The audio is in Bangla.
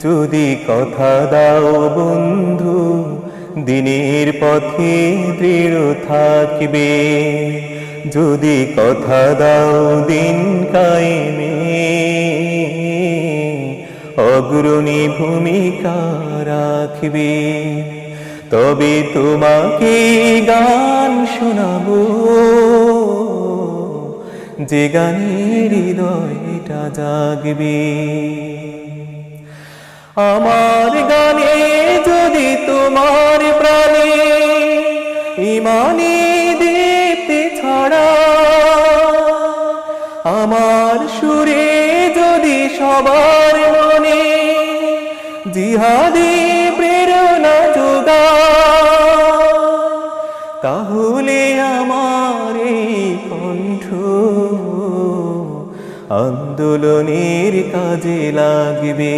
যদি কথা দাও বন্ধু, দিনের পথে দৃঢ় থাকবে। যদি কথা দাও দিন কায়েমে, অগ্রণী ভূমিকা রাখবে। তবে তোমাকে গান শোনাবো, যে গানের হৃদয়টা জাগবে। আমার গানে যদি তোমার প্রাণে ইমানি দীপ্তি ছড়া, আমার সুরে যদি সবার মনে জিহাদি প্রেরণা যোগা, তাহলে আমার এই কণ্ঠ আন্দোলনের কাজে লাগবে।